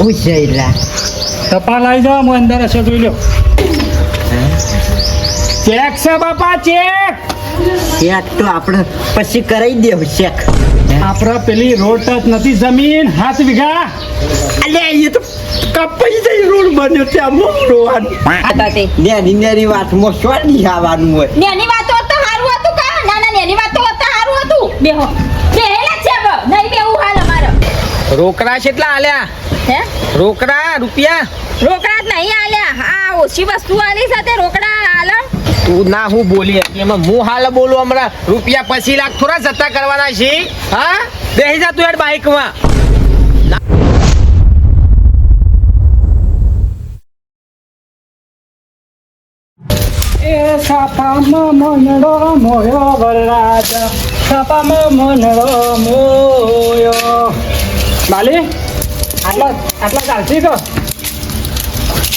પૂછેલા ટપાલ આવી જાવ હું અંદર હશે જોઈ લો ચેક છે બાપા ચેક ચેક તો આપણે પછી કરાવી દેવું ચેક આપણા પેલી રોડ ટચ નથી જમીન 7 વીઘા અલ્યા એ તો કપાઈ જાય રોડ બન્યો ત્યાં મોડવાનું નેની વાતમાં સ્વાદી આવવાનું હોય નેની વાતો તો હારું હતું કા ના નેની વાતો તો હારું હતું બેહો બેહેલા છે હવે નહીં બેવું હાલ અમારો રોકડા કેટલા આલ્યા હે રોકડા રૂપિયા રોકડા જ નહીં આલ્યા આ ઓછી વસ્તુ આલી સાથે રોકડા આલો તું ના હું બોલી હતી એમાં હું હાલ બોલું હમણાં રૂપિયા 25 લાખ થોડા જતા કરવાના છે હા બેસી જા તું યાર બાઈકમાં એ સાપામાં મનડો મોયો વરરાજા સાપામાં મનડો મોયો બાલી આટલા ચાલશી તો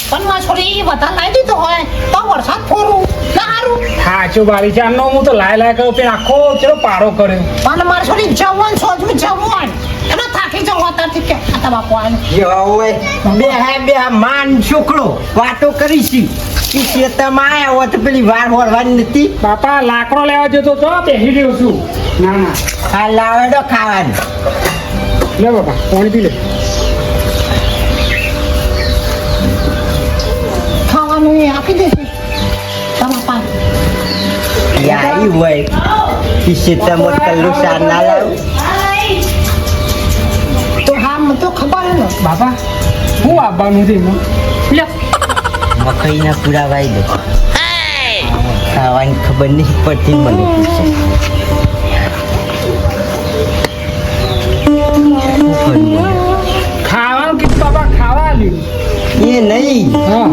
પણ માં છોરી વધારે લાવી દીધો હોય તો વરસાદ ફોરું ના હારું હાચું બારી ચારનો હું તો લાય કહું પણ આખો ચલો પારો કર્યો પણ મારે છોરી જવાન સોજમી જવાન એનો થાકી જવા તારથી કે ખાતા બાપુ આવે બે માન છોકરો વાતો કરીશી ઈ ખેતરમાં આયા હોત પેલી વાર વળવાની નથી બાપા લાકડો લેવા જતો તો બેસી ગયો છું ના આ લાવેડો ખાવાનું લે બાપા પાણી પી લે ખાવાનું એ આપી દેશે તમારા પાસે યારી હોય ઈ ખેતરમાં કલ્લું સાર ના લાવું તો હા મને તો ખબર હે ને બાપા હું આવવાનું છે એમાં લો મકઈના પૂરા વાઈ દે ખાવાની ખબર નહીં પડતી મને પૂછે ખાવાનું કીધું બાપા ખાવા લ્યું એ નહીં હા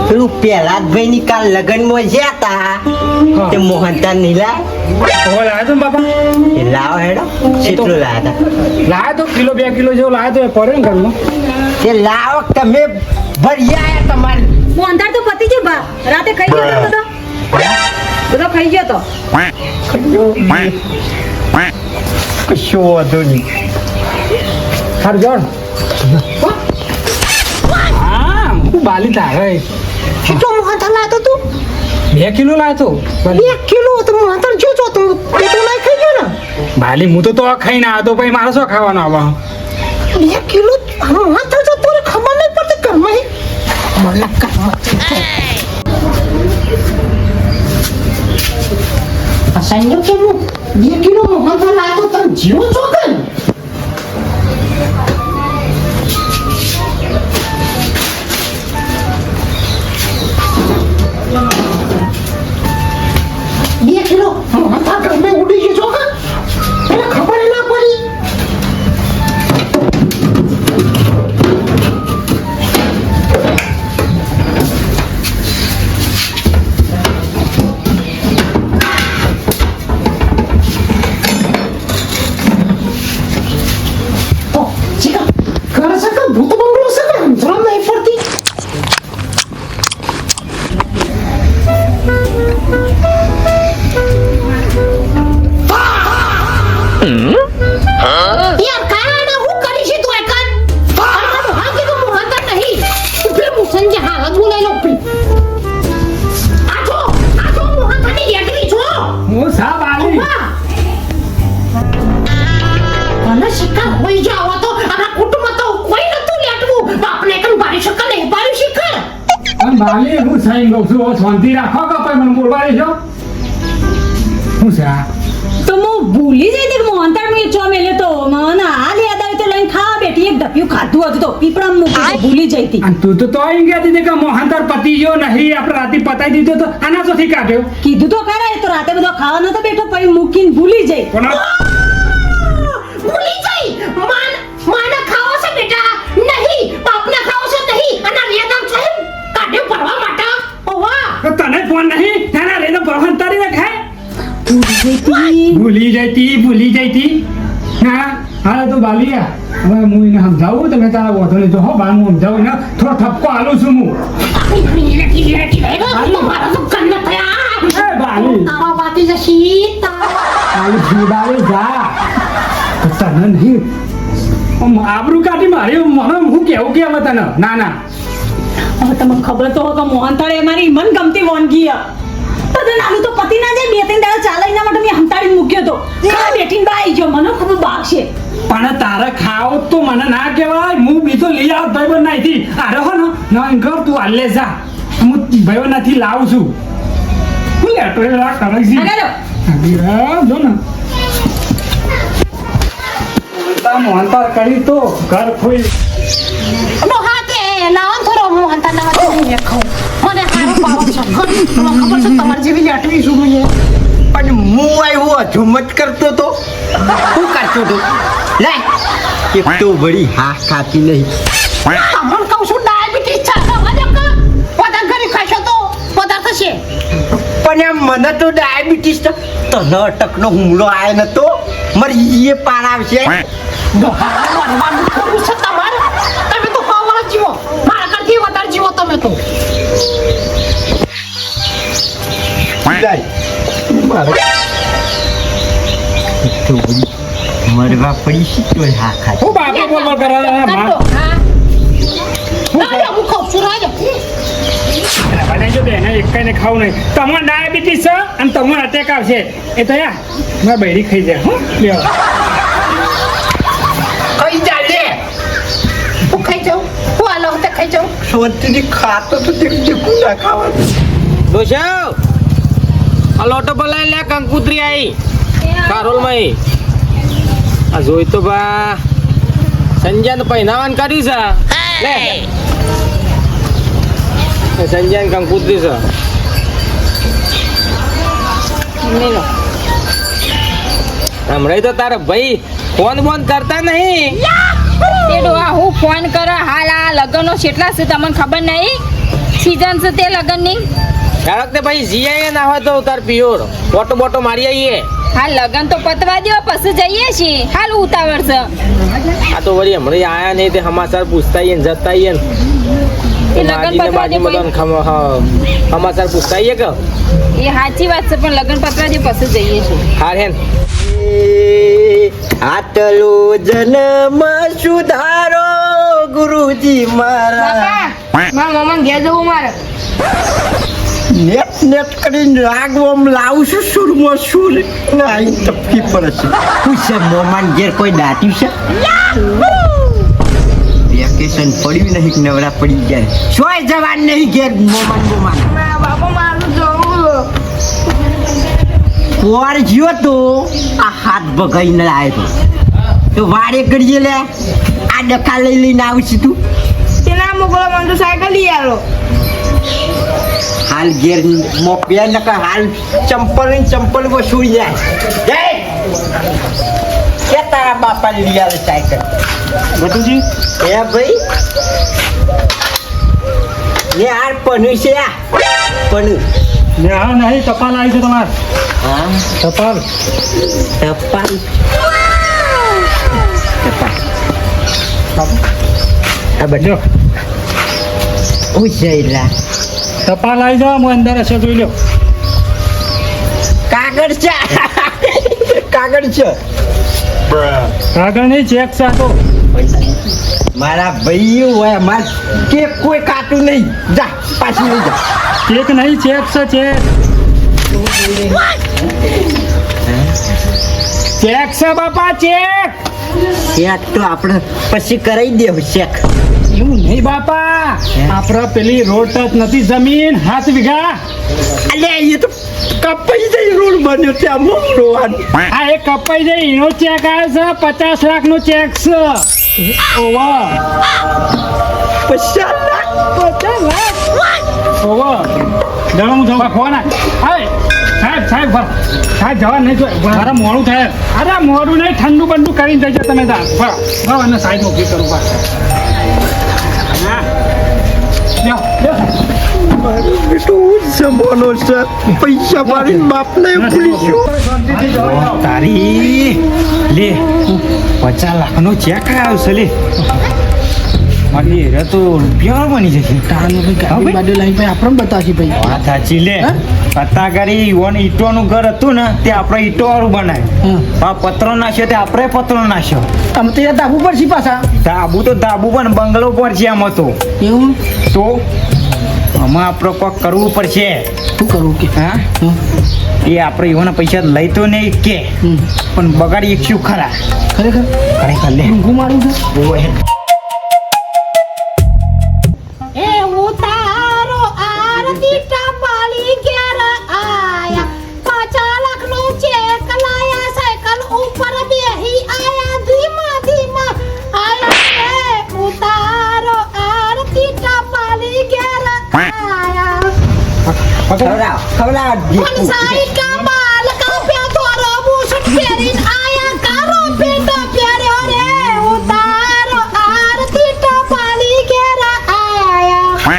પેલું પહેલા જ ભાઈ ની કાલ લગનમાં જ્યાં તા તે મોહનતા નીલા હવે લાવ્યો તો ને બાપા એ લાવો હેડો કેટલું લાવ્યા લાવ્યો તો કિલો 2 કિલો જેવો લાવ્યો તો એ પડે ને ઘરમાં તે લાવો તમે ભરી આયા તમારે મોંધાર તો પતી છે બા રાતે ખાઈ ગયો તો બધો ખાઈ ગયો તો કશો વાંધો નહીં સારું જોડ હા હું બાલી તારે કેટલો મોહનથાળ લાવ્યો તું 2 કિલો લાવ્યો તો 1 કિલો તો મોહનથાળ જો તું તો નહીં ખાઈ ગયો ને બાલી હું તો ખાઈને આવ્યો તો પછી મારે શું ખાવાનું આવવા 2 કિલો મોહનથાળ જો તોરે ખબર નહીં પડતી ઘરમાં મને ઘરમાં સંજોગ કે હું 2 કિલો મોહનથાળ લાવ્યો તો જીવો છો કે ઉડી ગયો છો એને ખબર ના પડી ભૂત બંગલો છે કે જરા નહીં પડતી યાર કાના હું કરી છે તું એકન તારા હા કે હું હતા નહીં તું બે મુસંજે હાલત બોલાઈ લો પી આજો હું હાથની લેટરી છો હું સા બાલી અને શિકાર હોઈ જાવ તો આપણા કુટુંબ તો કોઈ નતું લેટવું બાપને કન બારી શકલ નહીં બારી શિકાર અને બાલી હું સાઈન કહું છું શાંતિ રાખો કે પછી મને બોલવા દેજો હું છે આ તો હું ભૂલી જઈ હતી મોહનથાળ મેં ચો મેલ્યો તો મને હાલ યાદ આવ્યું તો લઈને ખાવા બેઠી એક ડબ્યું ખાધું હતું તો પીપળા મૂકી ભૂલી જઈ હતી અને તું તો એમ કહેતી હતી કે મોહનથાળ પતી ગયો નહીં આપણે રાતે પતાઈ દીધો તો આના શોથી કાઢ્યો કીધું તો ખરા એ તો રાતે બધો ખાવા નતો બેઠો પછી મૂકીને ભૂલી જઈ પણ ભૂલી જઈ માને ખાવો છે બેટા નહીં બાપને ખાવો છે નહીં અને રેદમ છે કાઢે ભરવા માટે ઓવા તને ફોન નહીં નાના લેનો બહન તારી ને ખાય ભૂલી જઈ હતી ભૂલી જઈતી હા હા તો બાલિયા હવે હું એને સમજાવું તમે તારા વધો નહીં તો હો બાર હું સમજાવું ને થોડો ઠપકો આલું છું હું મારા તો કન્ન થયા એ બાલી તારા બાકી જશી બાલી બાલી જા તને નહીં આબરૂ કાઢી મારી મને હું કેવું કે હવે તને ના ના હવે તમને ખબર તો હો કે મોહનથાળ એ મારી મન ગમતી વાનગી હે. બધા નાનું તો પતિ ના જાય 2-3 દાડા ચાલે એના માટે મેં હંતાડીને મૂક્યો તો ઘરે બેઠીને બાઈ ગયો મને ખબર બાગશે. પણ તારે ખાવ તો મને ના કહેવાય હું બીજો લઈ આવ ભાઈબંધ નાથી અરે હો ને ના કર તું હાલે જા હું ભાઈબંધ નાથી લાવું છું હું લેટો લા કરે છે આગળ જો ને મોહનતા કરી તો ઘર ખોઈ ડોહા કે લાવન થોડો મોહનતા ના વાત ખાઉં મને હારું પાવ છે ખબર છે તમાર જેવી લેટવી છું મને પણ હું આવ્યો ઝુમત કરતો તો શું કરતો તો લે એક તો બળી હા ખાતી નહીં તમને કહું છું ડાયાબિટીસ છે મને કે વધારે ઘરે ખાશો તો વધારે થશે પણ એમ મને તો ડાયાબિટીસ તો તને અટકનો હુમલો આવ્યો નતો મારી એ પાર આવશે ડોહા મરવાનું ખરું છે તમારે તમે તો હવા જીવો મારા કરતી વધારે જીવો તમે તો મરવા પડી છે તો હા ખાતી હું બાપા બોલ કરે માં હું ખાઉં છું રાજા બનાવી જો બેને એક કઈને ખાવું નહીં તમને ડાયાબિટીસ છે અને તમને અટેક આવશે એ તો યા મારા બૈરી ખાઈ જાય હો લ્યો કઈ ચાલે હું ખાઈ જાઉં હું આલો તે ખાઈ જાઉં શાંતિથી ખાતો તો તે ટેકું ના ખાવાનું દોશાવ આ લોટો પર લઈ લે કંકુતરી આવી કારોલ માં આ જોઈ તો બા સંજયને પહેનાવાન કર્યું છે લે સંજયને કંકુતરી છે હમણાં તો તારા ભાઈ ફોન બોન કરતા નહીં તે ડોહા હું ફોન કરો હાલ આ લગ્નનો કેટલા છે તમને ખબર નહીં સીઝન છે તે લગ્નની ધારક તે ભાઈ જીઆઈએ ના હોય તો તાર પિયોર ફોટો બોટો મારી આવીએ હાલ લગ્ન તો પતવા દો પછી જઈએ છીએ હાલ ઉતાવળ છે આ તો વળી હમણાં આયા નહીં તે સમાચાર પૂછતા આવીએ ને જતા આવીએ ને એ લગ્ન પતવા દે સમાચાર પૂછતા આવીએ કે એ સાચી વાત છે પણ લગ્ન પતવા દે પછી જઈએ છીએ હાર હેન આટલો જન્મ સુધારો ગુરુજી મારા મારા મમ્મા ઘેર જવું મારે નેટ નેટ કરીને રાગવમ લાવું છું સુરમાં સુર ના એ તપકી પડે છે પૂછે મોમાન ઘેર કોઈ દાટ્યું છે વેકેશન પડ્યું નહીં કે નવરા પડી ગયા સોય જવાન નહીં ઘેર મોમાન બાપા મારું જવું કોર જ્યો તો આ હાથ ભગાઈને આવ્યો તો વારે કરીએ લે આ ડખા લઈ લઈને આવશું તું તેના મોકલો મને તો સાયકલ લઈ આલો હાલ ઘેર મોકલ્યા નકર હાલ ચંપલ વસૂઈ જાય જય કે તારા બાપા લઈ આવે સાયકલ બટુજી એ ભાઈ ને હાર પનુ છે આ પનુ ને હા નહીં ટપાલ આવી છે તમારે હા ટપાલ ટપાલ આ બધો લ્યો ઉજૈલા ટપાલ આવી જાવ હું અંદર હશે જોઈ લો કાગળ છે કાગળ છે કાગળ નહીં ચેક છે આ તો મારા ભાઈ હોય માર કે કોઈ કાટું નહીં જા પાછી લઈ જા ચેક નહીં ચેક છે ચેક ચેક છે બાપા ચેક શેક તો આપણે પછી કરાવી દેવું શેક એવું નહીં બાપા આપણે પેલી રોડ ટચ નથી જમીન 7 વીઘા અલે એ તો કપાઈ જાય રોડ બન્યો ત્યાં મોરવાન આ એક કપાઈ જાય એનો ચેક આવે છે 50 લાખ નો ચેક છે ઓવા 50 લાખ ઓવા દડો હું જવા ફોન હાય સાહેબ જવા નહીં મારા મોડું થાય અરે મોડું નહીં ઠંડુ બંડુ કરીને જજો તમે બરાબર અને સાહેબ નોકરી કરું બસ હા જમવાનો છે પૈસા મારી બાપને ભૂલી તારી લે 50 લાખનો ચેક આવ્યો છે લે મારી રે તો રૂપિયા બની જશે તાનો ભાઈ ગાડી બાડી લાઈન ભાઈ આપણને બતાવશે ભાઈ વાત સાચી લે પત્તા કરી ઈવન ઈટોનું ઘર હતું ને તે આપણે ઈટો વાળું બનાવ્યું આ પતરો નાખ્યો તે આપણે પતરો નાખ્યો તમે તો યાદ આપવું પડશે પાછા ધાબુ તો ધાબુ પણ બંગલો પર છે આમ હતો એવું તો આમાં આપણે કોક કરવું પડશે શું કરવું કે હા એ આપણે એવાના પૈસા લઈ તો નહીં કે પણ બગાડી એક શું ખરા ખરેખર ખરેખર લે ઊંઘું મારું છે ઓય એ ઉતારો આરતી ટપાલી ઘેર આયા 5 લાખનો ચેક લાયા સાયકલ ઉપર બેહી આયા ધીમા ધીમા આયા એ ઉતારો આરતી ટપાલી ઘેર આયા ખવડાવ ફણસાઈ કા બાલ કાપ્યા તોરો બુશટ પહેરીન આયા કારો પેટ પહેર્યો રે ઉતારો આરતી ટપાલી ઘેર આયા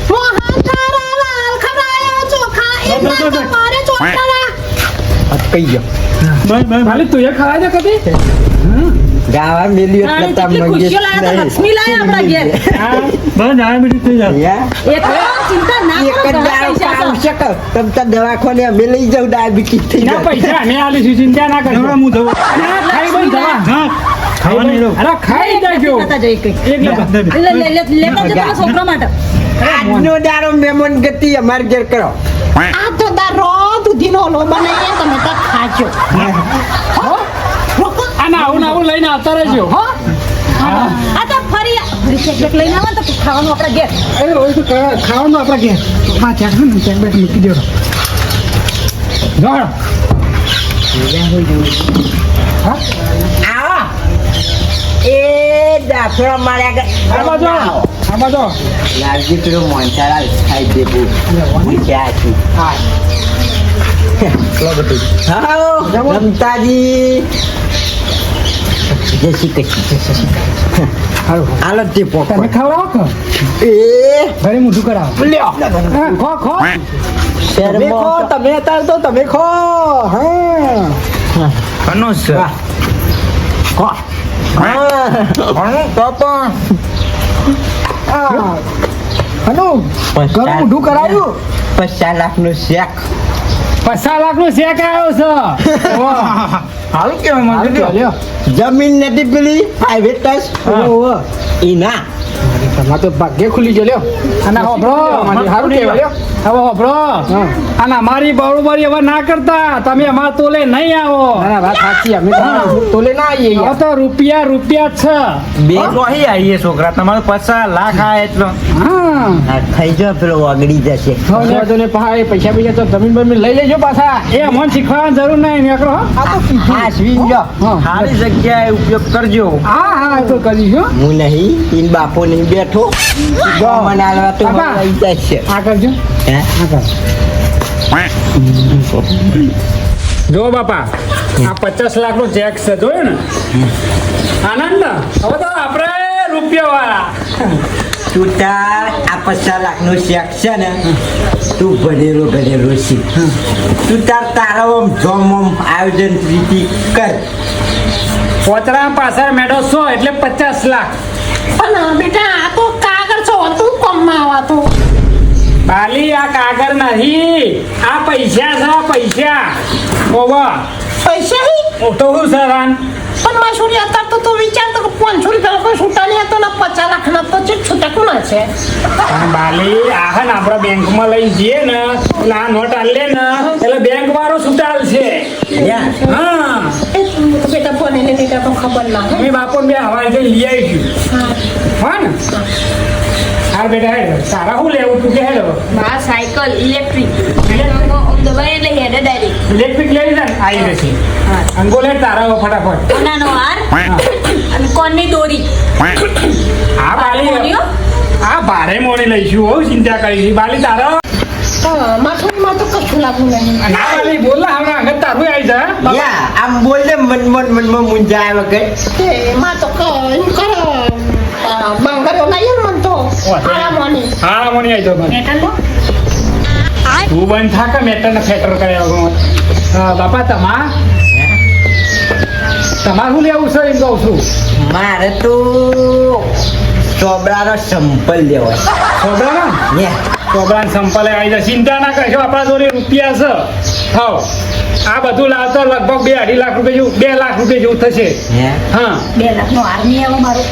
મોહન થારા લાલ ખરાયા ચોખા એટલા તમારે ચોટલા કઈ ગયો ભાલી તું એ ખાવા દે કદી ગાવા મેલ્યું એટલે કેટલી ખુશીઓ લાયા તો લક્ષ્મી લાયા આપણા ઘેર બસ આ મિનિટ થઈ જાય એક ચિંતા ના એક કરો જ ઘણા દાડો પૈસા કામ છે. શકે તમ તાર દવાખાને અમે લઈ જાવ ડાયાબિટીસ થઈ ના જાય પૈસા અમે આલીશું ચિંતા ના કરજો હું દવા ખાઈ ભાઈ દવા હા ખાવાની દો અરે ખાઈ જાજો ખાતા જઈએ કંઈક. એક નંબર લેતા જજો તમારા છોકરા માટે આજનો દાડો મહેમાન ગતિ અમાર ઘેર કરો આ તો દરો દૂધીનો ઓલો બનાવીએ તમે તો ખાજો આના આવું લઈને આવતા રહેજો હો આ તો ફરી ચેક લઈને આવો ને તો ખાવાનું આપણા ઘેર એ રોજ તો ખાવાનું આપણા ઘેર માં ચેક ને ચેક બેક મૂકી દેજો આવો એ દાખલો માર્યા આમાં જો લાગી પેલો મોંચાળા ખાઈ દે બહુ ક્યાં છું હા રમતાજી જય શ્રી કૃષ્ણ હાલો તે તમે પોપટ ખાવા કે એ ઘરે મોઢું કરાવો લ્યો હા, ખો તમે ખો તમે અત્યારે તો તમે ખો હા કનો છે ખો કનો પાપા હલો ઘરે મોઢું કરાવ્યું 50 લાખનો શેક 50 લાખનો ચેક આવ્યો છે હાલ કેવા મને લ્યો જમીન નથી પેલી પ્રાઇવેટ ઈના તમારે તો ભાગ્ય ખુલી ગયો લ્યો અને હોભળો સારું કહેવાય લ્યો હવે હોભળો અને અમારી બરોબરી હવે ના કરતા તમે અમારા તોલે નહીં આવો વાત સાચી અમે તોલે ના આવીએ હવે તો રૂપિયા જ છે બે કોઈ આવીએ છોકરા તમારે 50 લાખ આ એટલો હા ખાઈ જો પેલો વગડી જશે પૈસા તો જમીન બમીન લઈ લેજો પાછા એ અમને શીખવાની જરૂર નહીં નીકળો હા સ્વીન જો સારી જગ્યાએ ઉપયોગ કરજો હા તો કરીશું હું નહીં ઈન બાપો નહીં બેઠો જો મને હાલવા તો બાપા. લઈ જશે આ કરજો હે જો બાપા આ 50 લાખ નો ચેક છે જોયું ને આનંદ હવે તો આપણે રૂપિયા વાળા તું તાર આ 50 લાખનો શેક છે ને તું ભરેલો છે તું તારો આમ જોમ આમ આયોજન રીતિ કર પોતરા પાછળ મેળો 100 એટલે 50 લાખ પણ બેટા આ તો કાગળ છો તું કમમાં આવા તો બાલી આ કાગળ નહીં આ પૈસા છે પૈસા ઓવા પૈસા હી તો હું સરાન પણ માસુરી અત્યારે તો તું વિચારતો કે 500 રૂપિયા કોઈ છૂટા નહીં હતો ને 50 લાખના તો જે છૂટા કોના છે બાલી આહન આપણા બેંકમાં લઈ જઈએ ને એટલે આ નોટ આલે ને એટલે બેંક વાળો છૂટાલ છે હા એ તો બેટા બોને ને બેટા તો ખબર ના હોય અમે બાપો બે હવાઈ જઈ લઈ આવીશું હા ને હા બેટા હેડો તારા શું લેવું તું કે હેડો બા સાયકલ ઇલેક્ટ્રિક દબાઈ એટલે હેડે ડાયરેક્ટ ઇલેક્ટ્રિક લઈ જાય આવી જશે અંગોલે તારા હો ફટાફટ નાનો હાર અને કોણની દોરી આ બાલી આ ભારે મોડી લઈશું હો ચિંતા કરી બાલી તારા માસુરીમાં તો કશું લાગવું નહીં ના બાલી બોલ ને હમણાં આગળ તારું આવી જા યા આમ બોલ ને મનમાં મુંજાય વગર તે માં તો કઈ કરો બંગરો નહીં મન તો આરામોની હા મોની આવી જાવ બેટા તો તું બંધ થા કે મેટર ને ફેટર કર્યા વગર હા બાપા તમારે શું લેવું છે એમ કહું છું મારે તો ચોબડાનો સંપલ લેવો છોકરા ને છોકરાને સંપલે આવી જાય ચિંતા ના કરશો આપણા જોડે રૂપિયા છે હા આ બધું લાવતો લગભગ 2-2.5 લાખ રૂપિયા જેવું 2 લાખ રૂપિયા જેવું થશે હે હા 2 લાખનો હાર નહીં આવે મારો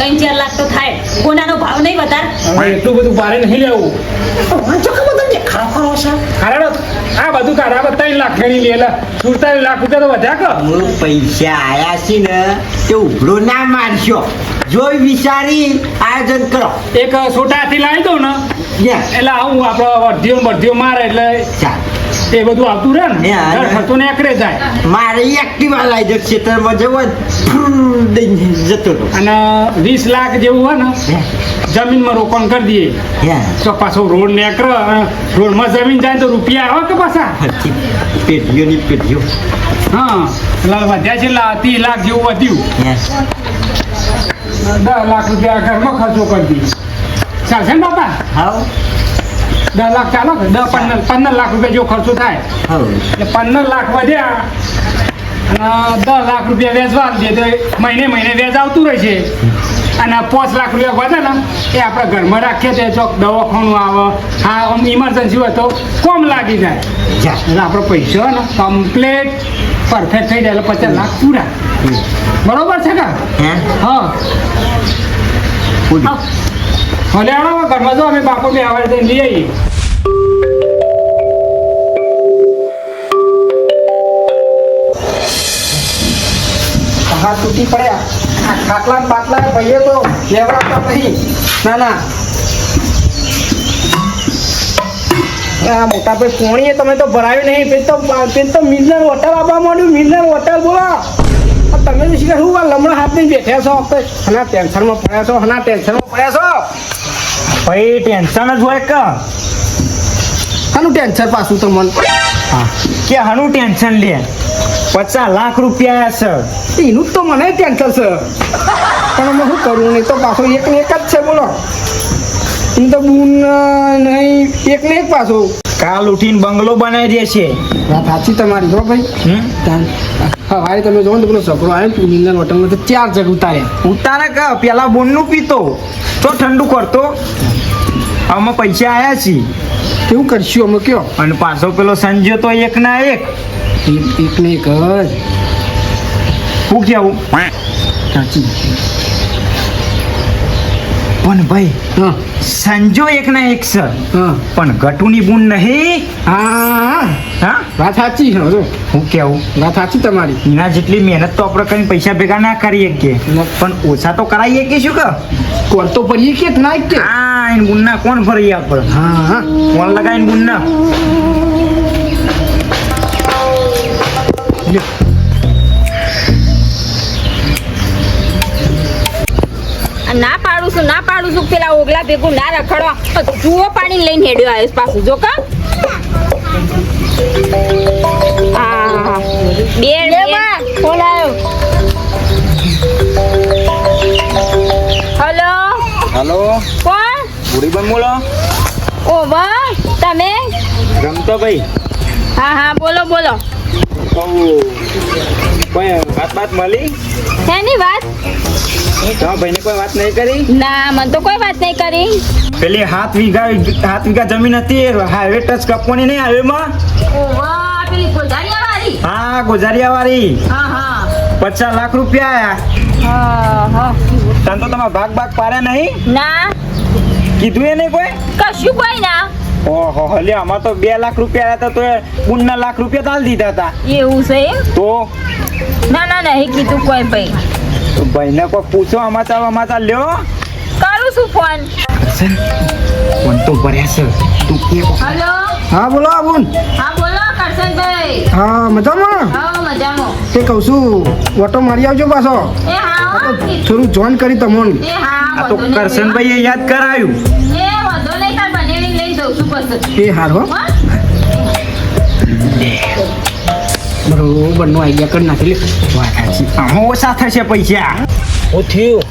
3-4 લાખ તો થાય કોનાનો ભાવ નહીં વધારે હવે એટલું બધું ભારે નહીં લેવું વાંચો કે બધા દેખાડો કરો છો અરે આ બધું તારા 3 લાખ ગણી લે 47 લાખ રૂપિયા તો વધ્યા કે હું પૈસા આયા છે ને તે ઉભરો ના મારશો જોઈ વિચારી આયોજન કરો એક છોટાથી લાવી દઉં ને યા એટલે આવું આપણે વર્ધીઓ મારે એટલે ચાલ એ બધું આવતું રહે ને હા, દર ખર્ચો ને એકરે જાય મારે એક્ટિવા લાવી દો ખેતરમાં જવો દઈને જતો રહો અને 20 લાખ જેવું હોય ને જમીનમાં રોકાણ કરી દઈએ યા તો પાછો રોડ ને એકરે રોડમાં જમીન જાય તો રૂપિયા આવે કે પાછા ફરતી પેઢીઓની પેઢીઓ હા એટલે વધ્યા છે 30 લાખ જેવું વધ્યું યા 10 લાખ રૂપિયા ઘરમાં ખર્ચો કરી દઈએ ચાલશે ને બાપા હાવ 10 લાખ ચાલો કે 15 લાખ રૂપિયા જેવો ખર્ચો થાય હાવ એટલે 15 લાખ વધ્યા અને 10 લાખ રૂપિયા વેચવા દે તો મહિને વેચ આવતું રહેશે અને 5 લાખ રૂપિયા વધે ને એ આપણે ઘરમાં રાખીએ તો ચોક દવાખાનું આવે હા આમ ઇમરજન્સી હોય તો કોમ લાગી જાય જા એટલે આપણો પૈસો હોય ને કમ્પ્લેટ પરફેક્ટ થઈ જાય એટલે 50 લાખ પૂરા બરોબર છે કે હે હા પૂરી ભલે આવો ઘરમાં જો અમે બાપો બે આવે લઈ આવીએ હા તૂટી પડ્યા આ ખાટલા બાટલા ભાઈએ તો લેવડાવતા નહીં ના આ મોટા ભાઈ પોણીએ તમે તો ભરાયું નહીં પેલ તો મિનરલ વોટર આપવા માંડ્યું મિનરલ વોટર બોલો તમે તો શીખર શું લમણા હાથ નહીં બેઠ્યા છો હના ટેન્શનમાં પડ્યા છો ભાઈ ટેન્શન જ હોય કે આનું ટેન્શન પાછું તો મન કે હાનું ટેન્શન લે 50 લાખ રૂપિયા છે એનું જ તો મને ટેન્શન છે પણ અમે શું કરું નહીં તો પાછો એક ને એક જ છે બોલો હું તો બૂન નહીં એક ને એક પાછો કાલ ઉઠીને બંગલો બનાવી દેશે વાત સાચી તમારી હો ભાઈ હવારે તમે જો ને પેલો છોકરો આવ્યો ને મિનરલ હોટલમાં તો 4 જગ ઉતાર્યા ઉતારે કે પેલા બોનનું પીતો તો ઠંડુ કરતો આમાં પૈસા આયા છીએ કેવું કરશું અમે કયો અને પાછો પેલો સંજ્યો તો એક ના એક એક ને એક જ શું કેવું સાચી પણ ભાઈ હા સંજો એક ના એક છે હા પણ ગટુની બૂન નહીં હા હા વાત સાચી છે જો હું કેવું વાત સાચી તમારી એના જેટલી મહેનત તો આપણે કઈ પૈસા ભેગા ના કરીએ કે પણ ઓછા તો કરાવીએ કે શું કે કોણ તો પડીએ કે ના કે હા એને બુનના કોણ ફરીએ આપણે હા હા કોણ લગાવીને બુનના ના પાડું છું પેલા ઓગલા ભેગું ના રખડવા જુઓ પાણી લઈને હેડ્યો આવ્યો પાછું જો કા હા બે ફોન આવ્યો હલો હલો કોણ બુડી બન બોલો ઓ વાહ તમે રમતો ભાઈ હા બોલો કોઈ વાત મળી શેની વાત તમારા ભાઈને કોઈ વાત નહીં કરી ના મને તો કોઈ વાત નહીં કરી પેલી 7 વીઘા જમીન હતી હાઈવે ટચ કપવાની નહીં હાઈવેમાં ઓ વાહ પેલી ગોજારિયા વાળી હા ગોજારિયા વાળી હા 50 લાખ રૂપિયા આયા હા તને તો તમારા ભાગ પાડ્યા નહીં ના કીધું એ નહીં કોઈ કશું કોઈ ના ઓહો હલે આમાં તો 2 લાખ રૂપિયા હતા તો 19 લાખ રૂપિયા તાલ દીધા હતા એવું છે એમ તો ના નહીં કીધું કોઈ ભાઈ ભાઈને કોઈ પૂછો અમાતા લ્યો કરું છું ફોન ફોન તો ભર્યા છે તું કે હલો હા બોલો આબુન હા બોલો કરશનભાઈ હા મજામાં હા મજામાં તે કહું છું ઓટો મારી આવજો પાછો એ હા થોડું જોઈન કરી તમને એ હા આ તો કરશનભાઈએ યાદ કરાયું એ વધો નહીં તાર બનેવી લઈ દઉં છું પછી એ હાર હો હા? બરોબર નો આઈડિયા કરી નાખી લે વાત સાચી આમાં ઓછા થશે પૈસા હું થયું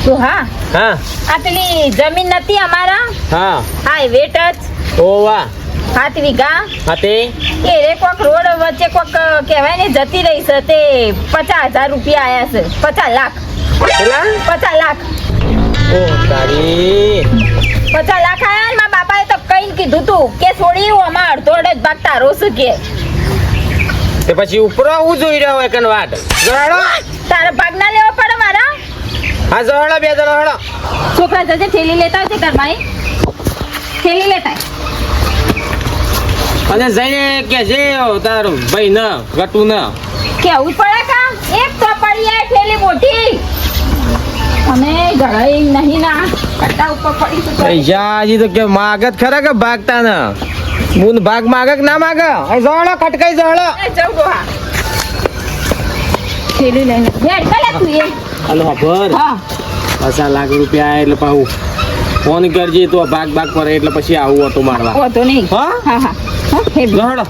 તો હા હા આ પેલી જમીન નથી અમારા હા હાઈવે ટચ ઓ વાહ 7 વીઘા હા તે એ રે કોક રોડ વચ્ચે કોક કહેવાય ને જતી રહી છે તે 50,000 રૂપિયા આયા છે 50 લાખ કેટલા 50 લાખ ઓ તારી 50 લાખ આયા ને મારા બાપાએ તો કઈ કીધું તું કે છોડી આમાં અડધો અડધ ભાગ તારો છે કે તે પછી ઉપરો હું જોઈ રહ્યો હોય કન વાત જહડો તારા ભાગ ના લેવો પડે મારા હા જહડો બે જણો હડો છોકરા જજે ઠેલી લેતા આવજે ઘરમાં ઠેલી લેતા આય. અને જઈને કે જે તાર ભાઈ ન ગટુ ન કેવું પડે કા એક તો પડી આ ઠેલી મોટી અને ગળાઈ નહીં ના કટ્ટા ઉપર પડી તો પૈસા હજી તો કે માગત ખરા કે ભાગતા ન બુન ભાગ માગે કે ના માગે અહીં જહડો કટકાઈ જહડો જવું ડોહા ઠેલી લઈને હેડ કલે તું એ હાલો ભર હા 50 લાખ રૂપિયા એટલે પાહુ ફોન કરજે તો ભાગ પડે એટલે પછી આવું હતો મારવા હોતો નહીં હા? હા હા હા હેડ જહડો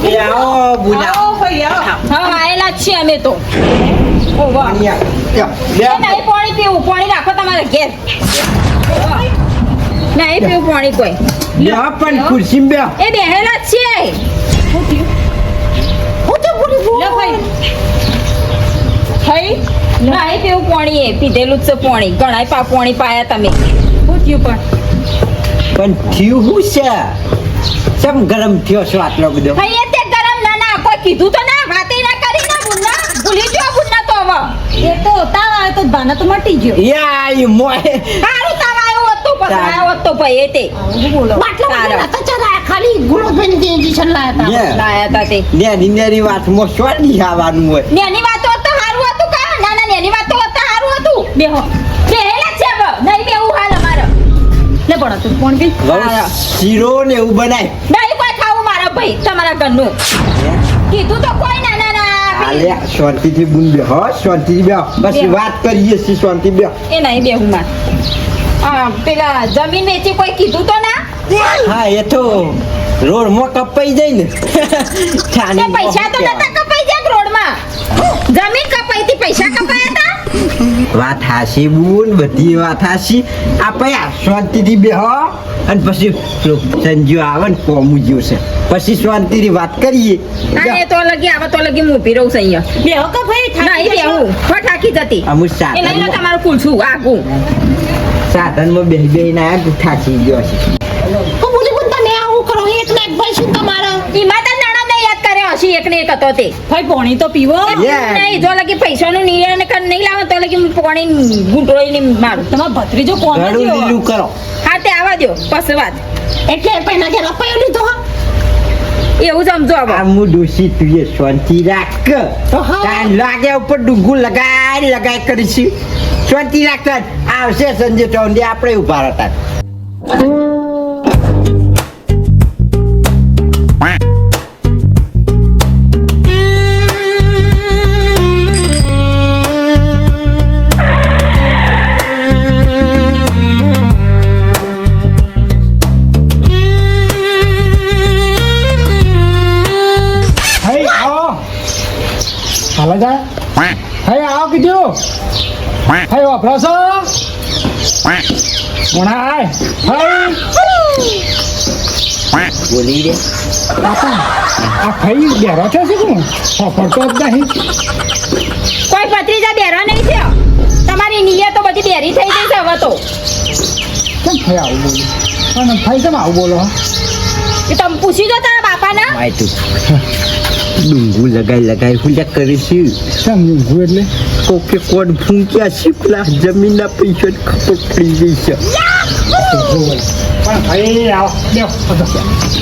એ આવો બુલા હા આયેલા જ છીએ અમે તો ઓ વાહ એ નહીં પાણી પીવું પાણી રાખો તમારે ઘેર નહીં પીવું પાણી કોઈ પણ ખુરશી બે એ બેહેલા જ છીએ થઈ નહીં પીવું પાણી એ પીધેલું જ છે પાણી ઘણા પાણી પાયા તમે શું થયું પણ થયું શું છે સમ ગરમ થયો છો આટલો બધો ભાઈ તે ગરમ ના ના કોઈ કીધું તો ના વાતે ના કરી ના બુન્ના ભૂલી જો બુન્ના તો હવે એ તો તાવ આવે તો બાના તો મટી ગયો યા ઈ મોય હારું તાવ આવ્યો હતો પણ આવ્યો હતો ભાઈ એ તે બાટલા સારા. હતા ચરા ખાલી ગુણોબેન જે ઇન્જેક્શન લાયા હતા Yeah. લાયા તા તે નેની વાતમાં સ્વાદી આવવાનું હોય નેની વાતો તો હારું હતું કા ના ના નેની વાતો તો હારું હતું બેહો બેહેલા છે હવે નહીં બેવું હાલ અમારે લે પણ તું કોણ કે બહુ શીરો ને એવું બનાય નહીં કોઈ ખાવું મારા ભાઈ તમારા ઘરનું કીધું તો કોઈ ના ના ના આલે શાંતિથી બુન બે હો શાંતિથી બે બસ બે. વાત કરીએ છીએ શાંતિ બે એ નહીં બેહું માં પેલા જમીન વેચી કોઈ કીધું તો ના હા એ તો રોડ માં કપાઈ જાય ને તે પૈસા તો નતા કપાઈ જાય રોડમાં જમીન કપાઈ થી પૈસા કપાયા હતા વાત હાસી બુન બધી વાત હાસી આપણે શાંતિથી બે હો અને પછી પેલો સંજુ આવે ને કોમું જ્યું છે પછી શાંતિથી વાત કરીએ અને તો લગી આવે તો લગી હું ઊભી રહું છું અહીંયા બે હો કે ભાઈ નહીં બેહું ફટાકી જતી અમુક એ લઈને સાધનમાં તમારું કુલછું આગું સાધનમાં બેહી ને આયા થાકી ગયો છે તો બોલી બોલ તમે આવું કરો એક ને એક ભાઈ શું તમારા ઈમાં તો નણંદને યાદ કર્યો હશે એક ને એક હતો તે ભાઈ પાણી તો પીવો Yeah. નહીં જો લગી પૈસાનું નિર્ણય કર નહીં લાવે તો લગી હું પાણી ગુંટોળીને મારું તમારો ભત્રીજો કોણ ઘણું છે લીલું કરો હા તે આવવા દો પછી વાત એટલે પહેલા કે રપાયો લીધો હા એવું સમજો હવે આ હું ડોસી તું એ શાંતિ રાખ તો હા. તાન લાગે ઉપર ડુંગું લગાય કરીશું શાંતિ રાખતા આવશે સંજય ચૌંડી આપણે ઉભા હતા હઈ આવો હાલો જા હઈ આવો કીધું હઈ વાપરો છો મોણા આય હઈ બોલી રે બાપા આ ખાઈ બેરો છે શું ફરતો જ નહીં કોઈ ભત્રીજા બેરો નહીં થયો તમારી નિયત તો બધી બેરી થઈ ગઈ છે હવે તો કેમ થઈ આવું બોલો અને ભાઈ કેમ આવું બોલો એ તમે પૂછી જો તારા બાપાના માય તું ડુંગું લગાય હુલ્યા કરીશું કેમ ઊંઘું એટલે કોકે કોડ ફૂંક્યા છે પેલા જમીનના પૈસા ખબર પડી ગઈ છે પણ ભાઈ આવો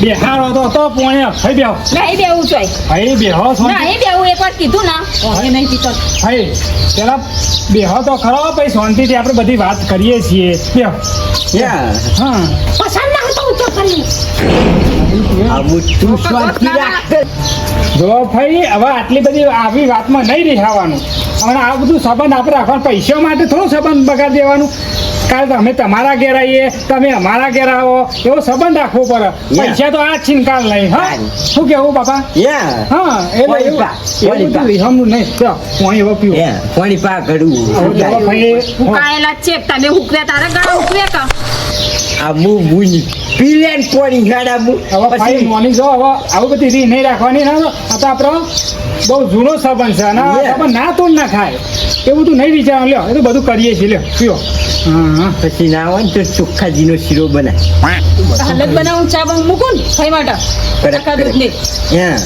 બેહારો તો પોણે ભાઈ બેહો નહીં બેવું જોઈ ભાઈ બેહો છો નહીં બેવું એકવાર કીધું ના એ નહીં પીતો ભાઈ પેલા બેહો તો ખરો પછી શાંતિથી આપણે બધી વાત કરીએ છીએ બેહો હા પસંદ ના હતો ઊંચો કરી આવું તું શાંતિ રાખ જો ભાઈ હવે આટલી બધી આવી વાતમાં નહીં રહેવાનું અને આ બધું સંબંધ આપણે રાખવાનું પૈસા માટે થોડું સંબંધ બગાડ દેવાનું કારણ કે અમે તમારા ઘેર આવીએ તમે અમારા ઘેર આવો એવો સંબંધ રાખવો પડે પૈસા તો આ છીનકાર લઈ હા શું કેવું બાપા હા એટલે એવું બધું વિહમનું નહીં પાણી એવો પીવું પાણી પા કરું હવે જો ભાઈ હુકાયેલા જ છે તમે હુકવ્યા તારા ગળા હુકવ્યા કા હું પીલેન પોણી ગાડા હું હવે ભાઈ મોની જો હવે આવું બધી રીત નહીં રાખવાની ના આ તો આપણો બહુ જૂનો સંબંધ છે અને આ Yeah. સંબંધ ના તોડ ના ખાય એવું તું નહીં વિચારવાનું લ્યો એ તો બધું કરીએ છીએ લ્યો પીઓ હા પછી ના હોય ને તો ચોખ્ખાજીનો શીરો બનાય હાલત બનાવું ચા મૂકું ને ભાઈ માટે ટકા દૂધ નહીં હા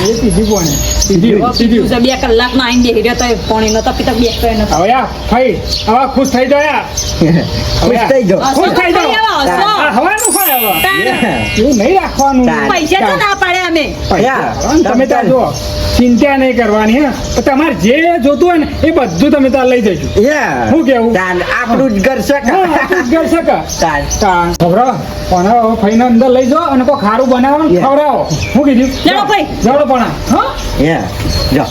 એ પીધી કોને પીધી 2 કલાકનો આઈને બેહી રહ્યો તો એ પાણી નતો પીતો બેસતો એ નતો હવે યા ભાઈ હવે ખુશ થઈ જાય ખુશ થઈ જાઓ ખુશ થઈ જાઓ હસો. હવાનું ખાય હવે Yeah. એવું નહીં રાખવાનું પૈસા તો ના પાડે અમે Yeah. તમે ત્યાં જુઓ ચિંતા નહીં કરવાની હે પણ તમારે જે જોતું હોય ને એ બધું તમે ત્યાં લઈ જજો Yeah. શું કેવું? તાન આપણું જ ઘર છે હા, આપણું જ ઘર છે કે? તાન. ખબરો પણ હવે ભાઈને અંદર લઈ જાઓ અને કોઈ ખારું બનાવો ને Yeah. ખવડાવો શું કીધું લેડો ભાઈ. જાડો પણ હા Yeah. જો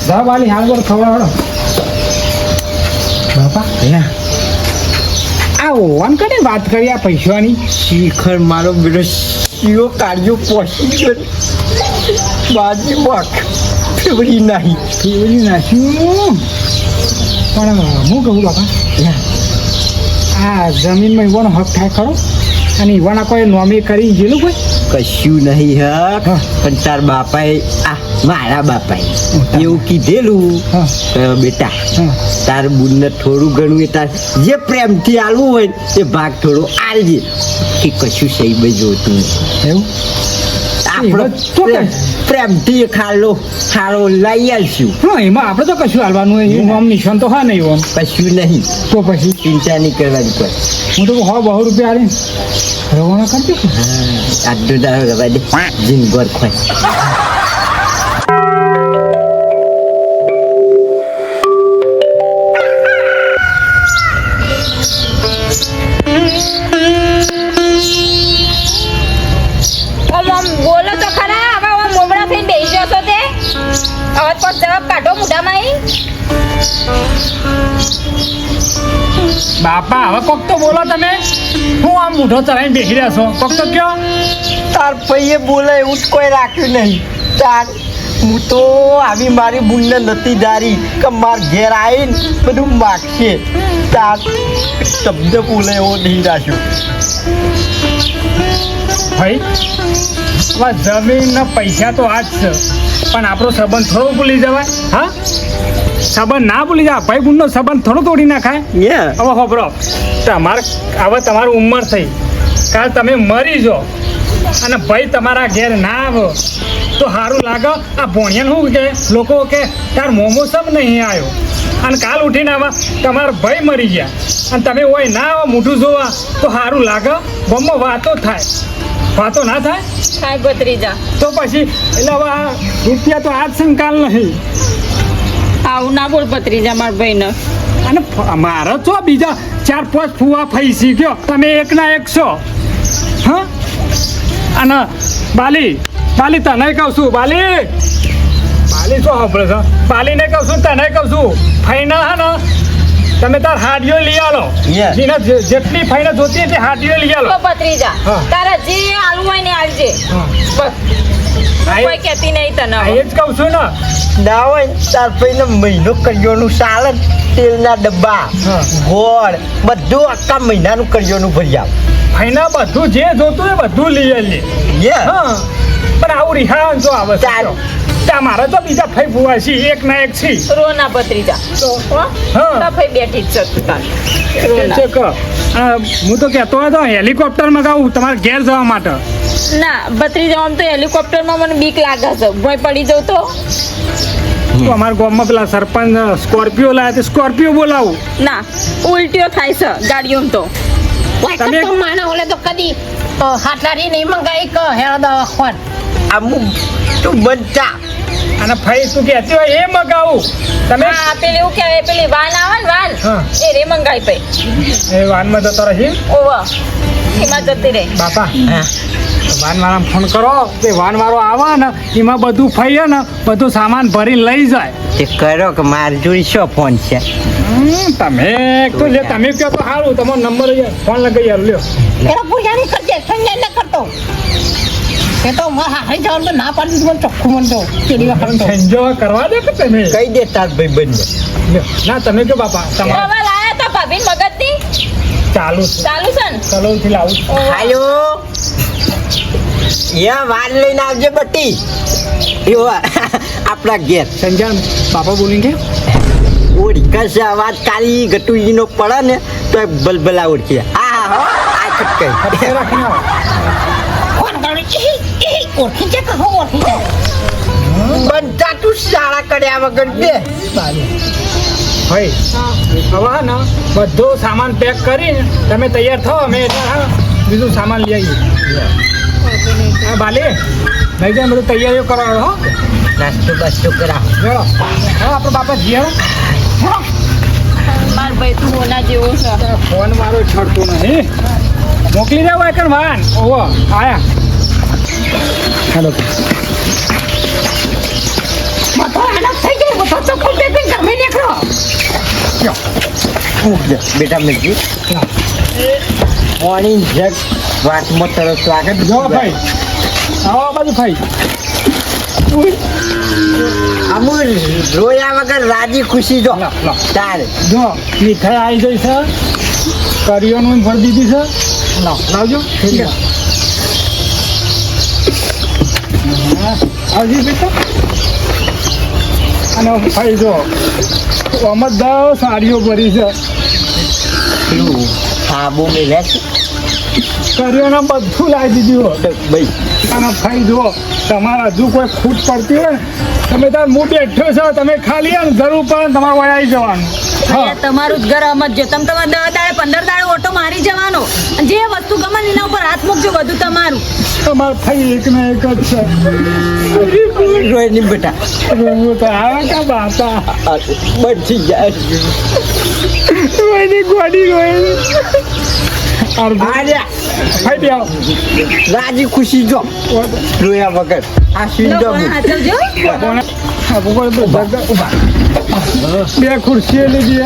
જા વાલી હાલ પર ખવડાવો બાપા આ ઓવન કને વાત કરી આ પૈસાની શિખર મારો બેટો શિયો કાઢ્યો પહોંચી ગયો બાજી વાક ફેવરી નહીં કેવી નાખ્યું પણ હું કહું બાપા આ જમીનમાં ઈવાનો હક થાય ખરો અને ઈવાના કોઈ નોમી કરી ગયેલું કોઈ કશું નહીં હક પણ તાર બાપાએ મારા બાપાએ એવું કીધેલું હા. બેટા હા. તાર બુનને થોડું ઘણું એ તાર જે પ્રેમથી આલવું હોય ને એ ભાગ થોડો આલજે કે કશું સહી બઈ જોતું નહીં. એવું આપણો એ તો પ્રેમ- પ્રેમથી ખાલો લઈ આલશું હા એમાં આપણે તો કશું હાલવાનું હોય એ નોમ નિશાન તો હા નહીં ઓમ કશું નહીં તો પછી ચિંતા નહીં કરવાની કોઈ હું તો 100-200 રૂપિયા આલીને રવાના કરજો કે આટલું દાડો રવા દે જીનગોર ખોય આમ બોલો તો ખરા હવે આમ મોમડા થઈને બેસી જશો તે હવે તો જવાબ કાઢો મોઢામાં બાપા હવે કોક તો બોલો તમે હું આમ મૂઢો ચલાવીને બેસી રહ્યા છો કોક તો કયો તાર પૈયે બોલે એવું જ કોઈ રાખ્યું નહીં તાર હું તો આવી મારી બુનને નથી ધારી કે માર ઘેર આવીને બધું માગશે તાર શબ્દ બોલે એવો નહીં રાખ્યો ભાઈ હવે જમીનના પૈસા તો આ જ છે પણ આપણો સંબંધ થોડો ભૂલી જવાય હા સંબંધ ના ભૂલી જાય ભાઈ બુનનો સંબંધ થોડો તોડી નાખાય હવે ખબરો તમારે હવે તમારી ઉંમર થઈ કાલ તમે મરી જો અને ભાઈ તમારા ઘેર ના આવો તો સારું લાગે આ ભોણિયાને શું કે લોકો કે તાર મોમો સબ નહીં આવ્યો અને કાલ ઉઠીને આવા તમારા ભાઈ મરી ગયા અને તમે હોય ના આવો મોઢું જોવા તો સારું લાગે ગમો વાતો થાય વાતો ના થાય થાય ભત્રીજા તો પછી એટલે હવે આ રૂપિયા તો આજ સંકાલ નહીં આવું ના બોલ ભત્રીજા મારા ભાઈને અને મારા તો બીજા 4-5 ફુવા ફઈ શીખ્યો તમે એકના એક છો હા અને બાલી તને કહું છું બાલી શું સાંભળે છે બાલીને કહું છું તને કહું છું ફઈના હે ને તમે તાર હાડીઓ લઈ આલો Yeah. જેને જેટલી ફઈને જોતી એટલી હાડીઓ લઈ આલો તો ભત્રીજા હા. તારા જે આલુ હોય ને આલજે હા. બસ હું કોઈ કહેતી નહીં તને આ હવે. એ જ કહું છું ને ના હોય ને તાર પૈને મહિનો કર્યોનું સાલન તેલના ડબ્બા હા. ગોળ બધું આખા મહિનાનું કર્યોનું ભરી આવ ફઈના બધું જે જોતું એ બધું લઈ આવીએ હા પણ આવું રિહાણ જો આવે છે ચાલ. ત્યાં મારા તો બીજા ફઈ ફુવા છે એક ના એક છે રો ના ભત્રીજા હો? હા. તો ભાઈ બેઠી જ છે તું તાર. રો ના. છે કે હું તો કહેતો હતો હેલિકોપ્ટર મગાવું તમારે ઘેર જવા માટે ના ભત્રીજા આમ તો હેલિકોપ્ટરમાં મને બીક લાગે છે ભોંય પડી જાઉં તો તો અમારા ગામમાં પેલા સરપંચ સ્કોર્પિયો લાયા તે સ્કોર્પિયો બોલાવું ના ઉલટીઓ થાય છે ગાડીઓમાં તો તમે તો માણા ઓલે તો કદી હાટલારી નહીં મંગાઈ કે હેરો દવા ખોન અમુક તું બનતા અને ફઈ તું કહેતી હોય એ મગાવું તમે હા પેલી એવું કહેવાય પેલી વાન આવે ને વાન હા. એ રે મંગાઈ પઈ એ વાનમાં જતો રહી ઓવા એમાં જતી રહી બાપા વાનવાળાને ફોન કરો તે વાનવાળો આવે ને એમાં બધું ફઈએ ને બધું સામાન ભરીને લઈ જાય તે કરો કે માર જોઈ શું ફોન છે તમે તો જે તમે કહો તો સારું તમારો નંબર ફોન લગાવી યાર લ્યો એનો પૂજાની કરજે સંજય ન કરતો એ તો મારા હાઈ જવાનું તો ના પાડી દીધું મને ચોખ્ખું મન તો કેડી વખત તો એન્જોય કરવા દે કે તમે કહી દે તાર ભાઈ બંને લ્યો. ના તમે કહો બાપા તમારા રવા લાયા તા ભાભી મગજની ચાલુ છે ચાલુ છે ને કલોલથી લાવું છું. આયો યા વાર લઈને આવજે બટી એવો આપણા ઘેર સંજાન બાપા બોલીને ઓળી કશે અવાજ કાલી ગટુજીનો પડે ને તો એ બલબલા ઉડશે હા હા આ ખટકાઈ હપ્તે રાખીને આવો. કોણ ગાડી ઓળખી છે કહો ઓળખી છે બનતા તું શાળા કર્યા વગર દે ભાઈ હવે હા ને બધો સામાન પેક કરીને તમે તૈયાર થો અમે એટલે હા બીજું સામાન લઈ આવીએ હા બાલે લઈ જાય બધું તૈયારીઓ કરાવો હો નાસ્તો બાસ્તો કરાવ ચલો હા આપણે બાપા જીએ માર ભાઈ તું હોના જેવો છે ફોન મારો છડતો નહીં મોકલી જાવ એકન વાન ઓહો આયા હેલો બધો આનંદ થઈ ગયો બધો ચપ્પલ પહેરીને ઘરમાં નીકળો બેટા મિલજી પાણી જગ વાતમાં તારો સ્વાગત જો ભાઈ આવો આ બાજુ ભાઈ અમુલ રોયા વગર રાજી ખુશી જો લો, લો. તારે જો મીઠાઈ આવી ગઈ છે કરિયાનું ભરી દીધી છે લાવજો આવજી બેટા અને ભાઈ જો આમાં 10 સાડીઓ ભરી છે પેલું સાબુ મેલે છે કરિયાના બધું લાવી દીધું હોય ભાઈ અને ભાઈ જુઓ તમારે હજુ કોઈ ખૂટ પડતી હોય ને તમે તાર હું બેઠો છો તમે ખાલી આમ જરૂર પડે ને તમારે વળી આવી જવાનું હા તમારું જ ઘર આમ જ જો તમે તમારે 10 દાડે 15 દાડે ઓટો મારી જવાનો અને જે વસ્તુ ગમે ને એના ઉપર હાથ મૂકજો બધું તમારું તમારે ભાઈ એક ને એક જ છે રોય નહીં બેટા હું તો આવે કા બાતા બચી જાય રોયની ગોડી રોય આર્યા ભાઈ બે આવો. રાજી ખુશી જો રોયા વગર આ સીન જો હાચવજો કોણે? આ ભૂગોળ તો જગા ઉભા. બે ખુરશીઓ લીધી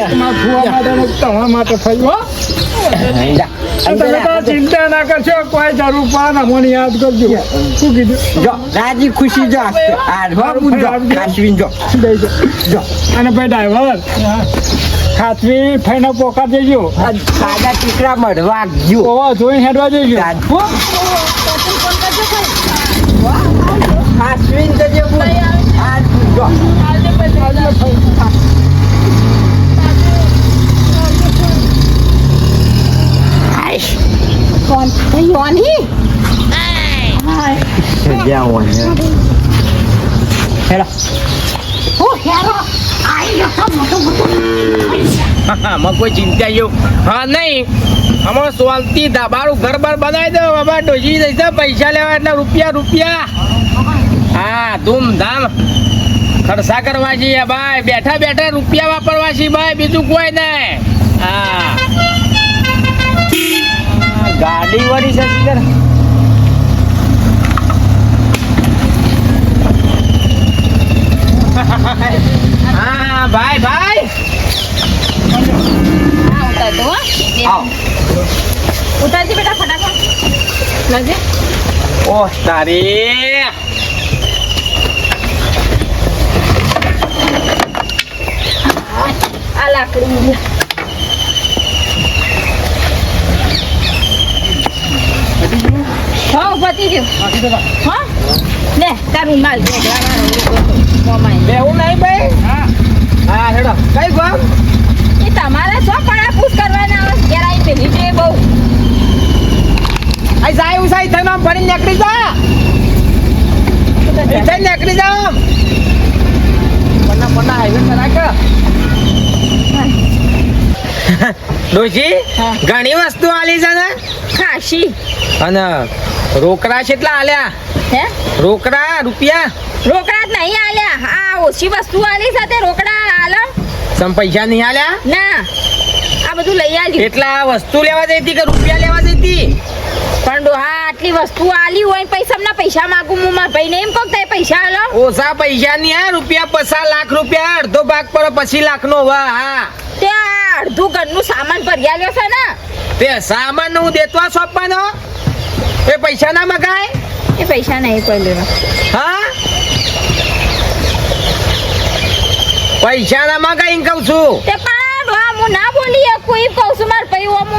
એમાં ફુવા માટે ને તમારા માટે થયું હો તમે તો ચિંતા ના કરશો કોઈ જરૂર પડે અમને યાદ કરજો શું કીધું જો રાજી ખુશી જો આ બાબુ જો કાશ્મીર જો દઈ દો. જો અને ભાઈ ડ્રાઈવર ખાતરી ફઈને પોકા દેજો આ સાદા ટીકરા મળવા ગયો ઓવા જોઈને હેડવા દેજો હો? કાશ્મીર જજે બોલ આ જો કોણ યોની જ્યાં હોય હેડા ઓ હેરો આઈ ગયો મોટો મોટો આમાં કોઈ ચિંતા જેવું હા નહીં આમાં સોલથી ધાબાળું ઘર બાર બનાવી દો બાબા ડોસી જઈશે પૈસા લેવા એટલે રૂપિયા હા ધૂમધામ ખર્ચા કરવા છીએ ભાઈ બેઠા બેઠા રૂપિયા વાપરવા છીએ ભાઈ બીજું કોઈ નહીં હા ગાડી વાળી છે સીધર હા ભાઈ ભાઈ હા ઉતાર દો આવ ઉતારજી બેટા ફટાફટ લજે ઓહ તારી આ લાકડી હા પતી ગયું હા લે તારું માલ બેવું નહીં ભાઈ હા હેડો કઈ ગામ એ તમારે શું પડાપૂસ કરવાના આવે ઘેર આવીને પેલી છે બહુ આ જાય ઉસાઈ થઈને આમ ફરીને નીકળી જા એ થઈને નીકળી જા આમ પન્ના હાઈવે પર રાખ ડોશી હા. ઘણી વસ્તુ આલી છે ને ખાસી અને રોકડા કેટલા આલ્યા હે રોકડા રૂપિયા રોકડા જ નહીં આલ્યા આ ઓછી વસ્તુ આલી સાથે રોકડા આલો સમ પૈસા નહીં આલ્યા ના આ બધું લઈ આલ્યું એટલા વસ્તુ લેવા જઈ હતી કે રૂપિયા લેવા જઈ હતી પણ ડોહા આટલી વસ્તુ આલી હોય ને પૈસા માગું હું મારા ભાઈને એમ કહું તે પૈસા આલો ઓછા પૈસા ની હા રૂપિયા 50 લાખ રૂપિયા અડધો ભાગ પર પછી લાખ નો વાહ હા તે આ અડધું ઘરનું સામાન ભરી આલ્યો છે ને તે સામાન નું દેતવા સોંપવાનો એ પૈસા ના મગાય એ પૈસા નહીં કોઈ લેવા હા પૈસા ના મગાઈ કહું છું તે પણ ડોહા હું ના બોલી કોઈ કહું છું માર ભાઈ ઓમ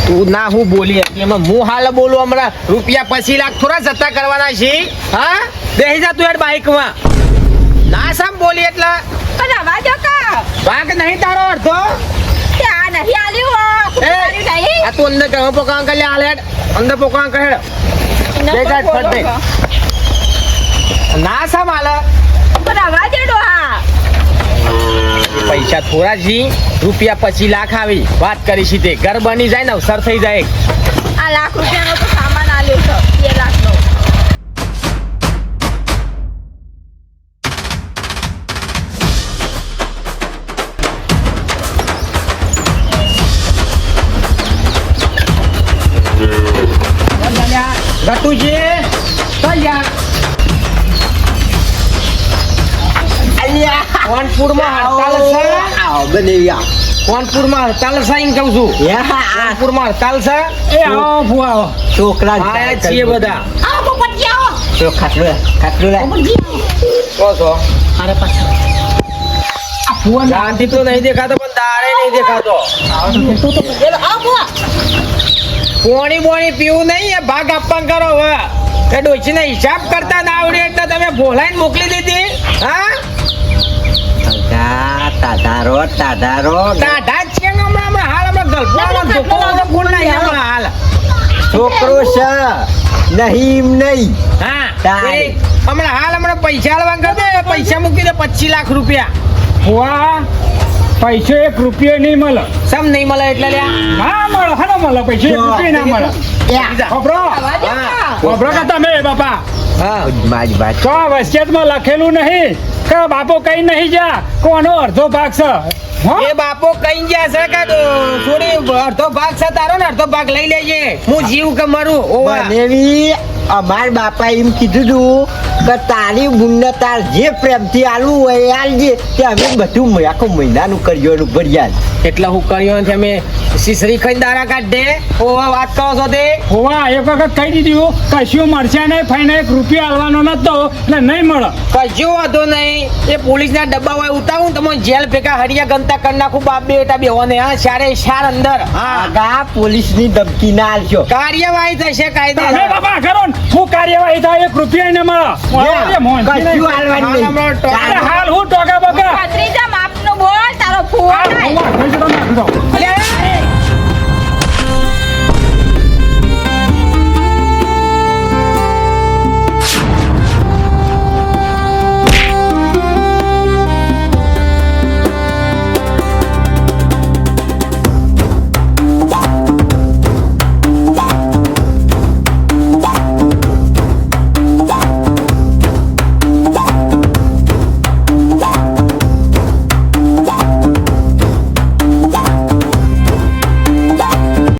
તું ના હું બોલી હતી એમાં હું હાલ બોલું હમણાં રૂપિયા 25 લાખ થોડા જતા કરવાના છે હા બેસી જા તું યાર બાઈકમાં ના સામ બોલી એટલે પણ આવા જો કા ભાગ નહીં તારો અડધો તે આ નહીં આલ્યું કુતારી નહીં આ તું અંદર કહો પોકાણ કરી લે હાલ હેડ અંદર પોકાણ કરે બે ગાંઠ ફટ દે. ના સામ હાલ પણ આવા જો ડોહા પૈસા થોડા જી રૂપિયા 25 લાખ આવી વાત કરી છે તે ઘર બની જાય ને અવસર થઈ જાય આ લાખ રૂપિયાનો તો સામાન આલ્યો છે 2 લાખનો ગટુજી તો યાર અલ્યા કોનપુરમાં હડતાલ છે આવો બનેવ્યા કોનપુરમાં હડતાલ છે એમ કહું છું કોનપુરમાં હડતાલ છે એ આવો ફુવા આવો છોકરા આયા છીએ બધા આવો પોપટજી આવો તો ખાટલું લે પોપટજી આવો કહો છો અરે પાછળ શાંતિ તો નહીં દેખાતો પણ તારે નહીં દેખાતો આવો પોણી બોણી પીવું નહીં એ ભાગ આપવા કરો હવે એ ડોશીને હિસાબ કરતા ના આવડે એટલે તમે બોલાઈને મોકલી દીધી હા તાધારો ટાઢા જ છે ને હમણાં હાલ હમણાં ગલ્ફામાં ધોકો ગુણ નહીં હમણાં હાલ છોકરો છે નહીં નહીં હા તારે. એ હમણાં પૈસા આલવા કહો દે પૈસા મૂકી દે 25 લાખ રૂપિયા ફુવા પૈસો 1 રૂપિયો નહીં મળે સમ નહીં મળે એટલે લ્યા ના મળે હા મળે પૈસો 1 રૂપિયો ના મળે ખબરો આવા જો કા ખબરો કે તમે બાપા હા મારી વાત તો વસિયતમાં લખેલું નહીં કે બાપો કઈ નહીં જા કોનો અડધો ભાગ છે હો? એ બાપો કઈ ગયા છે કે થોડી અડધો ભાગ છે તારો ને અડધો ભાગ લઈ લેજે હું જીવ કે મરું ઓવા બનેવી અમાર બાપા એમ કીધું તું કે તારી બુનને તાર જે પ્રેમથી આલવું હોય એ આલજે તે અમે બધું આખો મહિનાનું કર્યું ભર્યા એટલે હું કર્યો છે અમે શીશરી ખાઈને દારા કાઢે ઓવા વાત કરો છો તે હોવા એક વખત કહી દીધું કશું મળશે નહીં ફાઈને 1 રૂપિયો આલવાનો નતો એટલે નહીં મળે કશું વાંધો નહીં એ પોલીસના ડબ્બા હોય ઉતારું તમે જેલ ભેગા હરિયા ગંતા કરી નાખું બાપ બેટા બેહોને હા સારે સાર અંદર હા આગા પોલીસની ધમકી ના આલશો કાર્યવાહી થશે તમે કાયદે બાપા કરો ને હું કાર્યવાહી થાય 1 રૂપિયો ને મળે અરે મોહન કશું આલવાનું નહીં અરે હાલ હું ટોકા બકા ભત્રીજા માપનો બોલ તારો ફોન આ હોવા, કઈ જતો નાખી દો. અલ્યા,